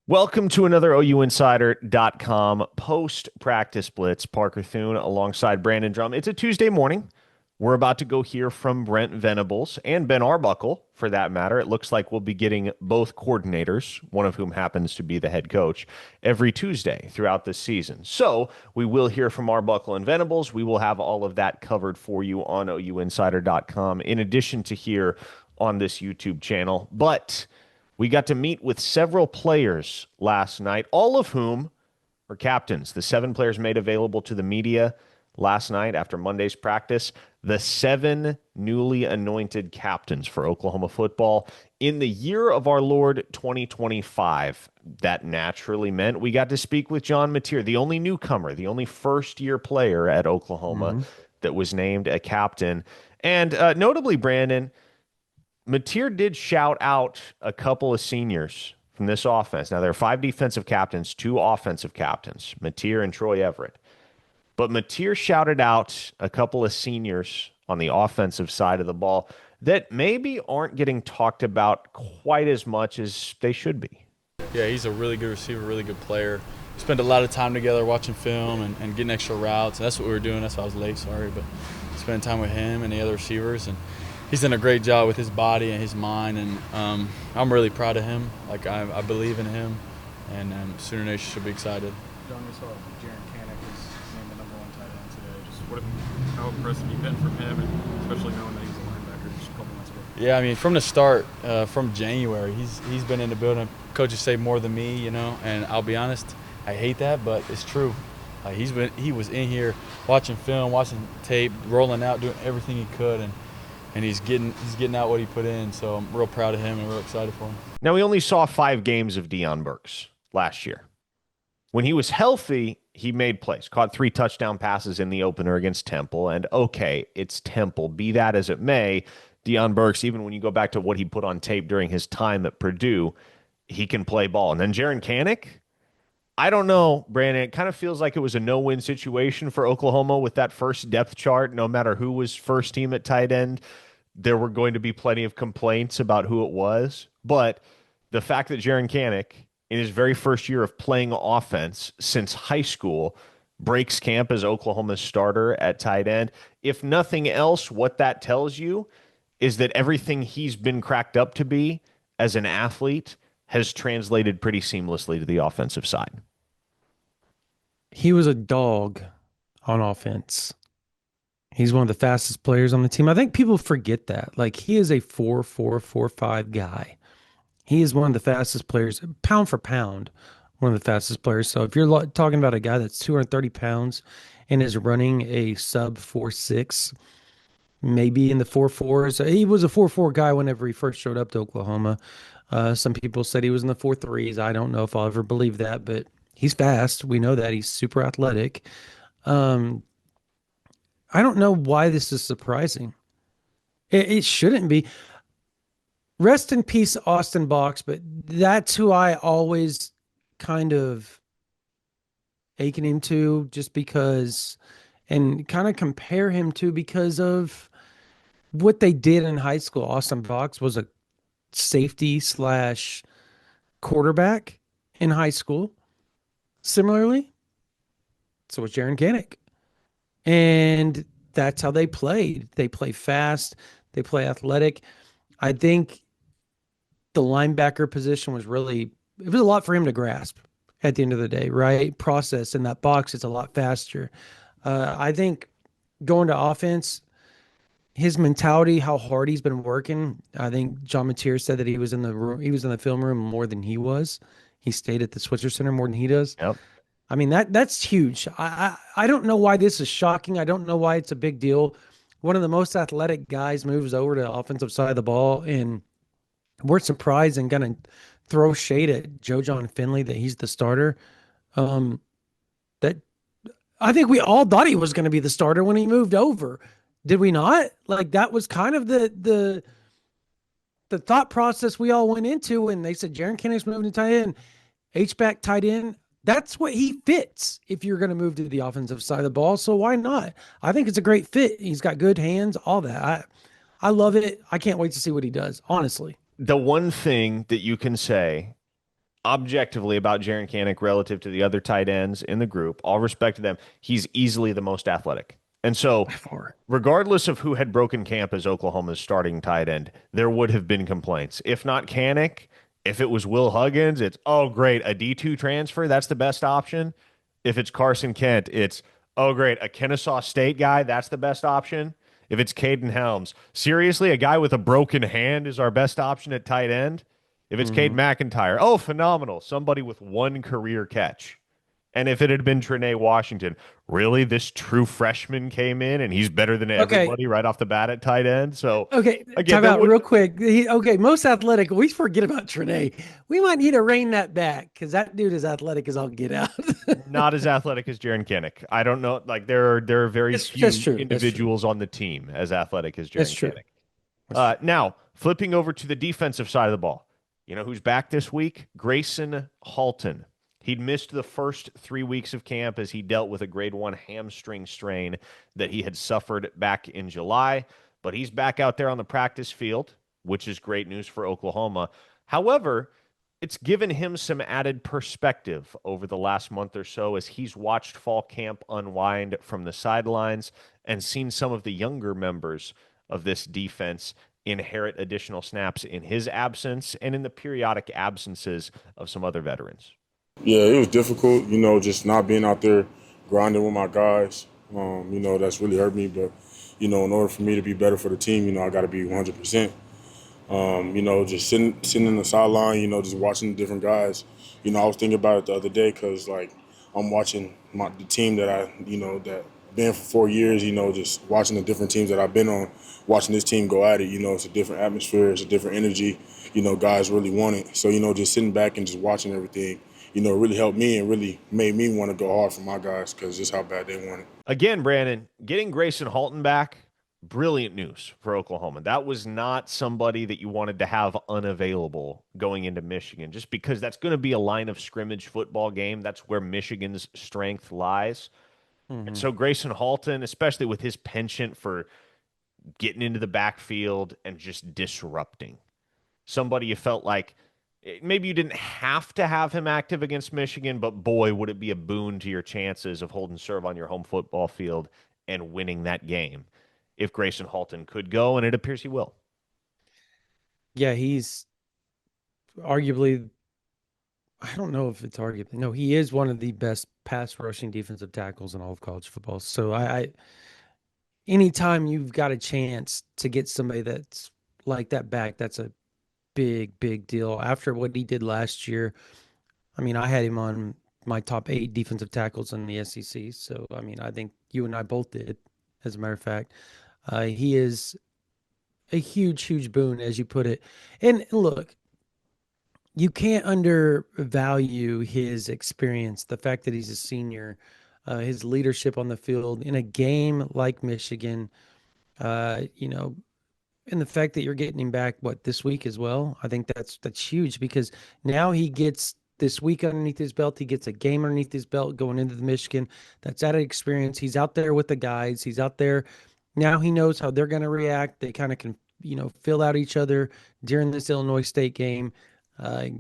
Welcome to another OUinsider.com post-practice blitz. Parker Thune alongside Brandon Drum. It's a Tuesday morning. We're about to go hear from Brent Venables and Ben Arbuckle, for that matter. It looks like we'll be getting both coordinators, one of whom happens to be the head coach, every Tuesday throughout this season. So we will hear from Arbuckle and Venables. We will have all of that covered for you on OUinsider.com, in addition to here on this YouTube channel. But we got to meet with several players last night, all of whom are captains. The 7 players made available to the media last night after Monday's practice. The 7 newly anointed captains for Oklahoma football in the year of our Lord 2025. That naturally meant we got to speak with John Mateer, the only newcomer, the only first-year player at Oklahoma that was named a captain. And notably, Brandon, Mateer did shout out a couple of seniors from this offense. Now, there are 5 defensive captains, 2 offensive captains, Mateer and Troy Everett. But Mateer shouted out a couple of seniors on the offensive side of the ball that maybe aren't getting talked about quite as much as they should be. Yeah, he's a really good receiver, really good player. We spent a lot of time together watching film and getting extra routes. That's what we were doing. That's why I was late, sorry. But spending time with him and the other receivers. And he's done a great job with his body and his mind. And I'm really proud of him. Like, I believe in him. And Sooner Nation should be excited. John, we saw Jaren Kanick was named the number 1 tight end today. Just how impressive you've been from him, and especially knowing that he's a linebacker just a couple months ago. Yeah, I mean, from the start, from January, he's been in the building. Coaches say more than me, you know, and I'll be honest, I hate that, but it's true. Like, he was in here watching film, watching tape, rolling out, doing everything he could, and he's getting out what he put in. So I'm real proud of him and real excited for him. Now, we only saw 5 games of Deion Burks last year. When he was healthy, he made plays, caught 3 touchdown passes in the opener against Temple. And okay, it's Temple. Be that as it may, Deion Burks, even when you go back to what he put on tape during his time at Purdue, he can play ball. And then Jaren Kanick, I don't know, Brandon. It kind of feels like it was a no-win situation for Oklahoma with that first depth chart. No matter who was first team at tight end, there were going to be plenty of complaints about who it was. But the fact that Jaren Kanick, in his very first year of playing offense since high school, breaks camp as Oklahoma's starter at tight end, if nothing else, what that tells you is that everything he's been cracked up to be as an athlete has translated pretty seamlessly to the offensive side. He was a dog on offense. He's one of the fastest players on the team. I think people forget that. Like, he is a 4.4, 4.5 guy. He is one of the fastest players, pound for pound, one of the fastest players. So if you're talking about a guy that's 230 pounds and is running a sub 4.6, maybe in the 4.4s, he was a 4.4 guy whenever he first showed up to Oklahoma. Some people said he was in the 4.3s. I don't know if I'll ever believe that, but he's fast. We know that. He's super athletic. I don't know why this is surprising. It shouldn't be. Rest in peace, Austin Box, but that's who I always kind of akin him to, just because, and kind of compare him to because of what they did in high school. Austin Box was a safety slash quarterback in high school. Similarly, so was Jaren Kanick. And that's how they played. They play fast. They play athletic. I think the linebacker position was it was a lot for him to grasp at the end of the day, right? Process in that box, it's a lot faster. I think going to offense, his mentality, how hard he's been working. I think John Mateer said that he was in the room, he was in the film room more than he was. He stayed at the Switzer Center more than he does. Yep. I mean, that's huge. I don't know why this is shocking. I don't know why it's a big deal. One of the most athletic guys moves over to the offensive side of the ball, and we're surprised and going to throw shade at Joe John Finley that he's the starter. That I think we all thought he was going to be the starter when he moved over. Did we not? Like, that was kind of the thought process we all went into when they said Jaren Kanick's moving to tight end, H-back tight end. That's what he fits if you're going to move to the offensive side of the ball. So why not? I think it's a great fit. He's got good hands, all that. I love it. I can't wait to see what he does, honestly. The one thing that you can say objectively about Jaren Kanick relative to the other tight ends in the group, all respect to them, he's easily the most athletic. And so, by far. regardless of who had broken camp as Oklahoma's starting tight end, there would have been complaints. If not Kanick, if it was Will Huggins, it's, oh, great, a D2 transfer, that's the best option. If it's Carson Kent, it's, oh, great, a Kennesaw State guy, that's the best option. If it's Caden Helms, seriously, a guy with a broken hand is our best option at tight end. If it's Cade Hmm. McIntyre, oh, phenomenal. Somebody with one career catch. And if it had been Trinae Washington, really, this true freshman came in and he's better than Okay. everybody right off the bat at tight end. So Okay. again, Time there out would real quick. Okay. Most athletic. We forget about Trinae. We might need to rein that back because that dude is athletic as all get out. not as athletic as Jaren Kanick. I don't know. Like there are very That's few true. That's true. individuals on the team as athletic as That's Jaren true. Kanick. That's true. Now, flipping over to the defensive side of the ball, you know who's back this week? Grayson Halton. He'd missed the first 3 weeks of camp as he dealt with a grade 1 hamstring strain that he had suffered back in July, but he's back out there on the practice field, which is great news for Oklahoma. However, it's given him some added perspective over the last month or so as he's watched fall camp unwind from the sidelines and seen some of the younger members of this defense inherit additional snaps in his absence and in the periodic absences of some other veterans. Yeah, it was difficult, just not being out there grinding with my guys. That's really hurt me. But, in order for me to be better for the team, I got to be 100%. Just sitting in the sideline, just watching the different guys. I was thinking about it the other day because, like, I'm watching the team that that been for 4 years, just watching the different teams that I've been on, watching this team go at it. It's a different atmosphere, it's a different energy. Guys really want it. So, just sitting back and just watching everything, really helped me and really made me want to go hard for my guys because just how bad they want it. Again, Brandon, getting Grayson Halton back, brilliant news for Oklahoma. That was not somebody that you wanted to have unavailable going into Michigan, just because that's going to be a line of scrimmage football game. That's where Michigan's strength lies. And Hmm. so Grayson Halton, especially with his penchant for getting into the backfield and just disrupting, somebody you felt like maybe you didn't have to have him active against Michigan, but boy, would it be a boon to your chances of holding serve on your home football field and winning that game if Grayson Halton could go, and it appears he will. Yeah, he's arguably, I don't know if it's arguably, no, he is one of the best pass rushing defensive tackles in all of college football. So anytime you've got a chance to get somebody that's like that back, that's a big, big deal. After what he did last year, I mean, I had him on my top 8 defensive tackles in the SEC. So, I mean, I think you and I both did, as a matter of fact. He is a huge, huge boon, as you put it. And look, you can't undervalue his experience, the fact that he's a senior, his leadership on the field in a game like Michigan, you know, and the fact that you're getting him back, what, this week as well? I think that's huge because now he gets this week underneath his belt. He gets a game underneath his belt going into the Michigan. That's added experience. He's out there with the guys. He's out there. Now he knows how they're going to react. They kind of can, fill out each other during this Illinois State game,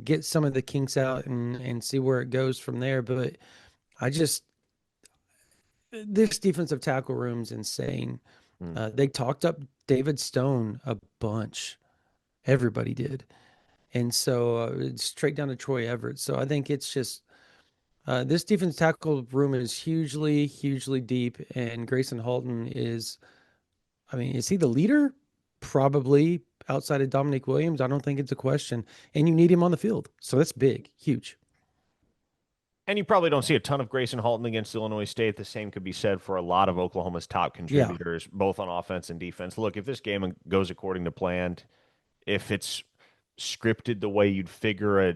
get some of the kinks out and see where it goes from there. But I just, this defensive tackle room's insane. Hmm. They talked up David Stone a bunch. Everybody did. And so it's straight down to Troy Everett. So I think it's just this defense tackle room is hugely, hugely deep. And Grayson Halton is, I mean, is he the leader? Probably outside of Dominic Williams. I don't think it's a question. And you need him on the field. So that's big, huge. And you probably don't see a ton of Grayson Halton against Illinois State. The same could be said for a lot of Oklahoma's top Yeah. contributors, both on offense and defense. Look, if this game goes according to plan, if it's scripted the way you'd figure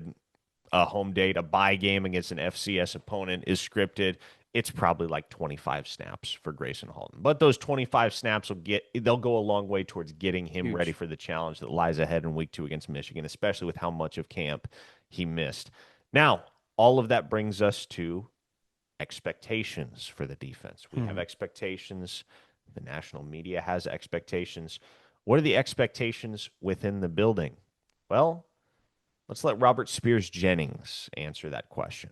a home date, a bye game against an FCS opponent is scripted, it's probably like 25 snaps for Grayson Halton. But those 25 snaps they'll go a long way towards getting him Huge. ready for the challenge that lies ahead in week 2 against Michigan, especially with how much of camp he missed. Now, all of that brings us to expectations for the defense. We have expectations. The national media has expectations. What are the expectations within the building? Well, Let's let Robert Spears Jennings answer that question.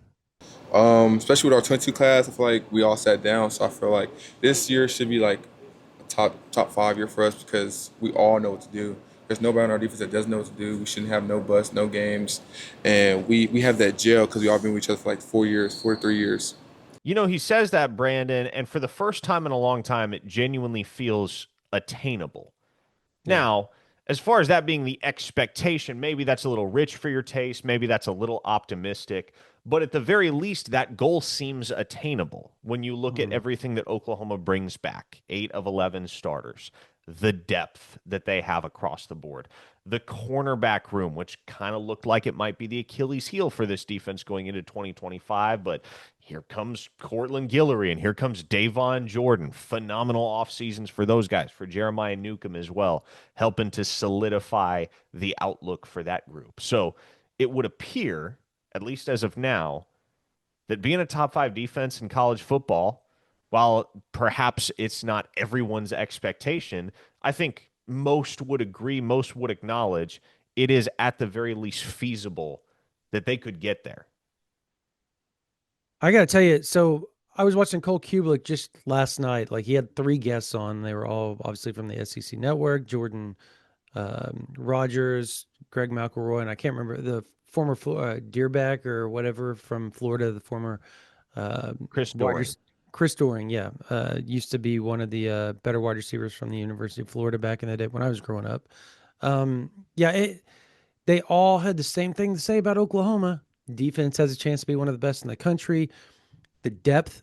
Especially with our 22 class, I feel like we all sat down. So I feel like this year should be like a top 5 year for us because we all know what to do. There's nobody on our defense that doesn't know what to do. We shouldn't have no busts, no games, and we have that gel because we all been with each other for like 4 years, 3 years. You know, he says that, Brandon, and for the first time in a long time, it genuinely feels attainable. Yeah. Now, as far as that being the expectation, maybe that's a little rich for your taste. Maybe that's a little optimistic. But at the very least, that goal seems attainable when you look at everything that Oklahoma brings back 8 of 11 starters, the depth that they have across the board, the cornerback room, which kind of looked like it might be the Achilles heel for this defense going into 2025. But here comes Cortland Guillory, and here comes Davon Jordan. Phenomenal off seasons for those guys, for Jeremiah Newcomb as well, helping to solidify the outlook for that group. So it would appear, at least as of now, that being a top 5 defense in college football, while perhaps it's not everyone's expectation, I think most would agree, most would acknowledge it is at the very least feasible that they could get there. I got to tell you, so I was watching Cole Kubelik just last night. Like, he had 3 guests on. They were all obviously from the SEC network, Jordan Rogers, Greg McElroy, and I can't remember the former Deerback or whatever from Florida, the former Chris Doering. Chris Doering, yeah, used to be one of the better wide receivers from the University of Florida back in the day when I was growing up. They all had the same thing to say about Oklahoma. Defense has a chance to be one of the best in the country. The depth,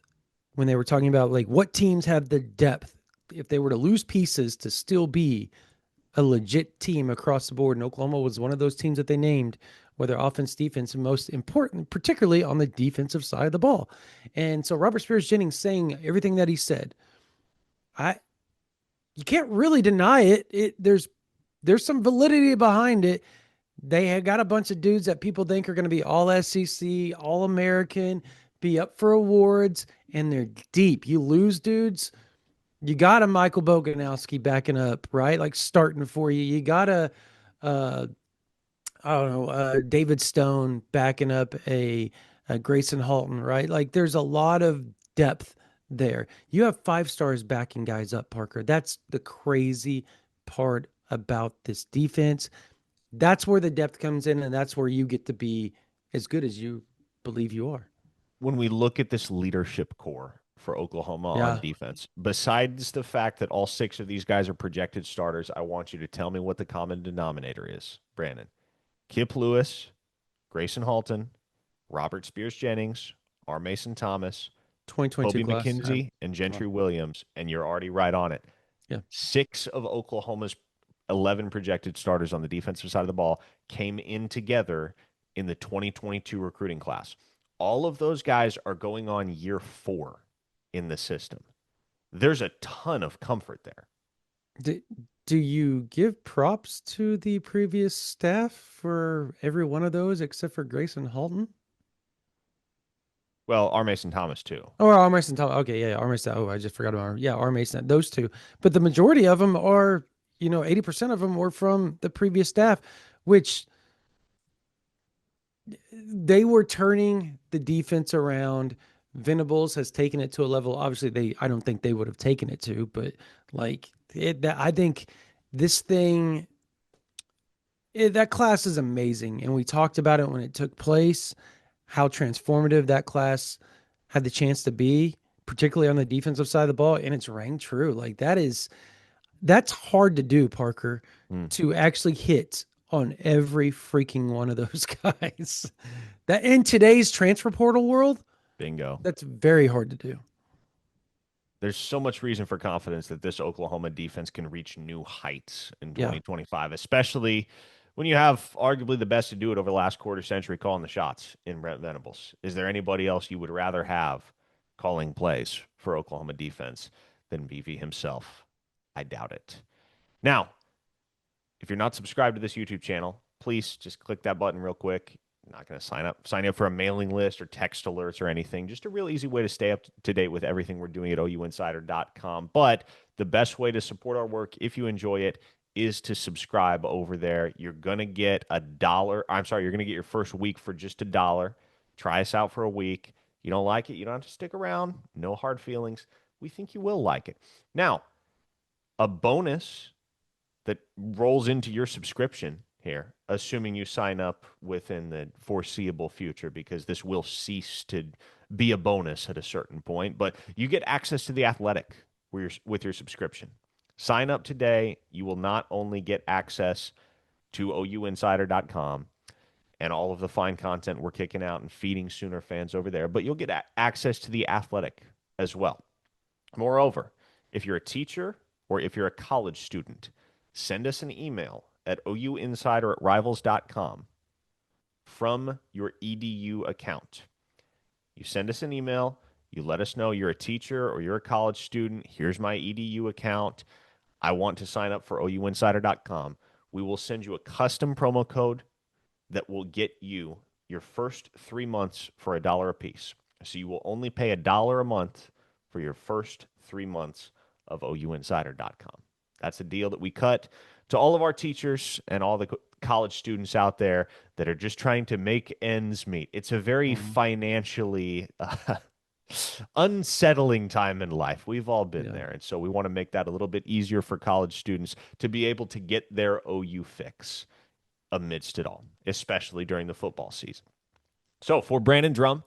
when they were talking about like what teams have the depth, if they were to lose pieces to still be a legit team across the board, and Oklahoma was one of those teams that they named, whether offense, defense, and most important, particularly on the defensive side of the ball. And so Robert Spears Jennings saying everything that he said, you can't really deny it. There's some validity behind it. They have got a bunch of dudes that people think are going to be all SEC, all American, be up for awards, and they're deep. You lose dudes, you got a Michael Boganowski backing up, right? Like starting for you. You got a, David Stone backing up a Grayson Halton, right? Like there's a lot of depth there. You have 5 stars backing guys up, Parker. That's the crazy part about this defense. That's where the depth comes in, and that's where you get to be as good as you believe you are. When we look at this leadership core for Oklahoma on defense, besides the fact that all 6 of these guys are projected starters, I want you to tell me what the common denominator is, Brandon. Kip Lewis, Grayson Halton, Robert Spears Jennings, R. Mason Thomas, 2022 Kobe class, McKenzie, and Gentry Williams, and you're already right on it. Yeah. 6 of Oklahoma's 11 projected starters on the defensive side of the ball came in together in the 2022 recruiting class. All of those guys are going on year 4 in the system. There's a ton of comfort there. Do you give props to the previous staff for every one of those except for Grayson Halton? Well, R. Mason Thomas too. Oh, R. Mason Thomas. Okay, yeah, R. Mason. Oh, I just forgot about R. Mason. Those 2, but the majority of them are, 80% of them were from the previous staff, which they were turning the defense around. Venables has taken it to a level. Obviously, I don't think they would have taken it to, but I think this thing, that class is amazing. And we talked about it when it took place, how transformative that class had the chance to be, particularly on the defensive side of the ball. And it's rang true. Like that's hard to do, Parker, to actually hit on every freaking one of those guys. That in today's transfer portal world, bingo. That's very hard to do. There's so much reason for confidence that this Oklahoma defense can reach new heights in 2025, especially when you have arguably the best to do it over the last quarter century calling the shots in Brent Venables. Is there anybody else you would rather have calling plays for Oklahoma defense than BV himself? I doubt it. Now, if you're not subscribed to this YouTube channel, please just click that button real quick. I'm not going to sign up for a mailing list or text alerts or anything. Just a real easy way to stay up to date with everything we're doing at OUinsider.com. But the best way to support our work, if you enjoy it, is to subscribe over there. You're going to get $1. I'm sorry, you're going to get your first week for just $1. Try us out for a week. You don't like it, you don't have to stick around. No hard feelings. We think you will like it. Now, a bonus that rolls into your subscription here, assuming you sign up within the foreseeable future, because this will cease to be a bonus at a certain point, but you get access to The Athletic with your subscription. Sign up today. You will not only get access to OUinsider.com and all of the fine content we're kicking out and feeding Sooner fans over there, but you'll get access to The Athletic as well. Moreover, if you're a teacher or if you're a college student, send us an email at ouinsider@rivals.com from your EDU account. You send us an email, you let us know you're a teacher or you're a college student. Here's my EDU account. I want to sign up for ouinsider.com. We will send you a custom promo code that will get you your first 3 months for $1 a piece. So you will only pay $1 a month for your first 3 months of ouinsider.com. That's a deal that we cut to all of our teachers and all the college students out there that are just trying to make ends meet. It's a very financially unsettling time in life. We've all been there. And so we want to make that a little bit easier for college students to be able to get their OU fix amidst it all, especially during the football season. So for Brandon Drum,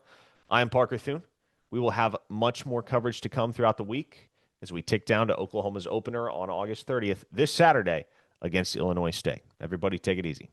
I am Parker Thune. We will have much more coverage to come throughout the week as we tick down to Oklahoma's opener on August 30th this Saturday against Illinois State. Everybody take it easy.